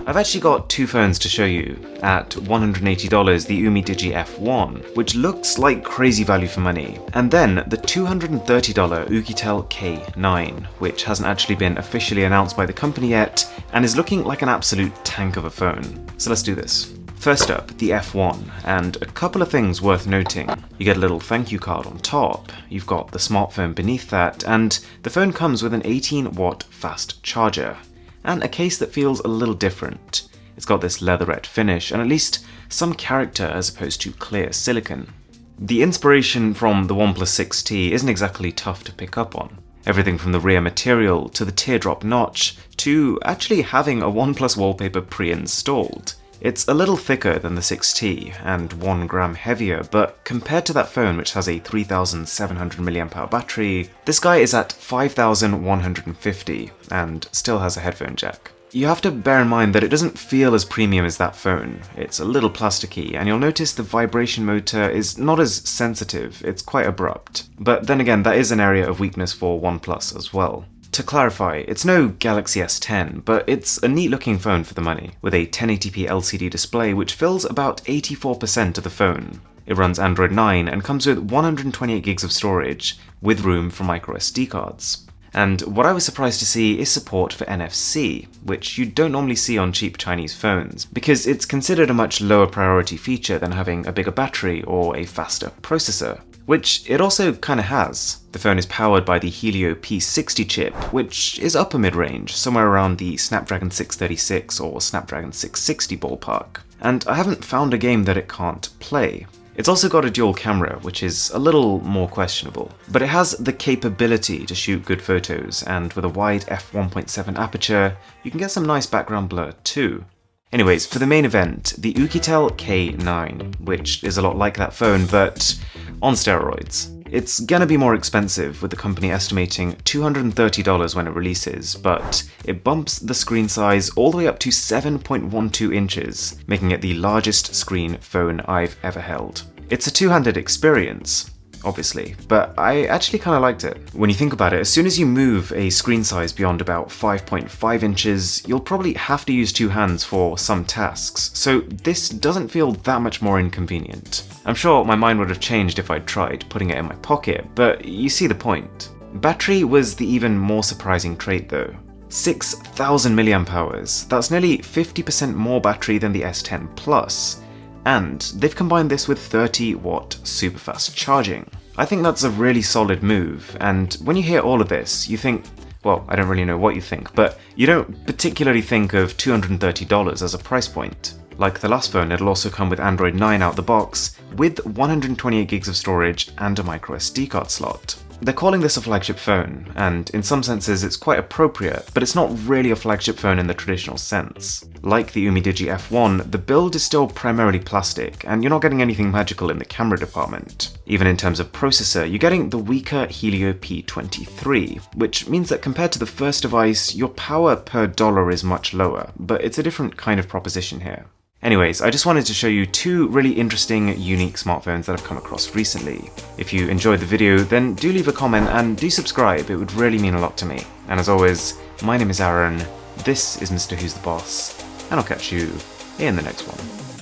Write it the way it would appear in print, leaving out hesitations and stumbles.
I've actually got two phones to show you. At $180, the Umidigi F1, which looks like crazy value for money, and then the $230 Oukitel K9, which hasn't actually been officially announced by the company yet, and is looking like an absolute tank of a phone. So let's do this. First up, the F1, and a couple of things worth noting. You get a little thank you card on top, you've got the smartphone beneath that, and the phone comes with an 18-watt fast charger, and a case that feels a little different. It's got this leatherette finish, and at least some character as opposed to clear silicon. The inspiration from the OnePlus 6T isn't exactly tough to pick up on. Everything from the rear material, to the teardrop notch, to actually having a OnePlus wallpaper pre-installed. It's a little thicker than the 6T, and 1 gram heavier, but compared to that phone which has a 3700 mAh battery, this guy is at 5150, and still has a headphone jack. You have to bear in mind that it doesn't feel as premium as that phone. It's a little plasticky, and you'll notice the vibration motor is not as sensitive, it's quite abrupt. But then again, that is an area of weakness for OnePlus as well. To clarify, it's no Galaxy S10, but it's a neat looking phone for the money, with a 1080p LCD display which fills about 84% of the phone. It runs Android 9 and comes with 128 gigs of storage, with room for microSD cards. And what I was surprised to see is support for NFC, which you don't normally see on cheap Chinese phones, because it's considered a much lower priority feature than having a bigger battery or a faster processor. Which it also kinda has. The phone is powered by the Helio P60 chip, which is upper mid-range, somewhere around the Snapdragon 636 or Snapdragon 660 ballpark. And I haven't found a game that it can't play. It's also got a dual camera, which is a little more questionable, but it has the capability to shoot good photos, and with a wide f1.7 aperture, you can get some nice background blur too. Anyways, for the main event, the Oukitel K9, which is a lot like that phone, but on steroids. It's gonna be more expensive, with the company estimating $230 when it releases, but it bumps the screen size all the way up to 7.12 inches, making it the largest screen phone I've ever held. It's a two-handed experience, obviously, but I actually kind of liked it. When you think about it, as soon as you move a screen size beyond about 5.5 inches, you'll probably have to use two hands for some tasks, so this doesn't feel that much more inconvenient. I'm sure my mind would have changed if I'd tried putting it in my pocket, but you see the point. Battery was the even more surprising trait though. 6000 mAh, that's nearly 50% more battery than the S10 Plus. And they've combined this with 30-watt super fast charging. I think that's a really solid move, and when you hear all of this, you think, well, I don't really know what you think, but you don't particularly think of $230 as a price point. Like the last phone, it'll also come with Android 9 out the box, with 128 gigs of storage and a microSD card slot. They're calling this a flagship phone, and in some senses it's quite appropriate, but it's not really a flagship phone in the traditional sense. Like the Umidigi F1, the build is still primarily plastic, and you're not getting anything magical in the camera department. Even in terms of processor, you're getting the weaker Helio P23, which means that compared to the first device, your power per dollar is much lower, but it's a different kind of proposition here. Anyways, I just wanted to show you two really interesting, unique smartphones that I've come across recently. If you enjoyed the video, then do leave a comment and do subscribe, it would really mean a lot to me. And as always, my name is Aaron, this is Mr. Who's the Boss, and I'll catch you in the next one.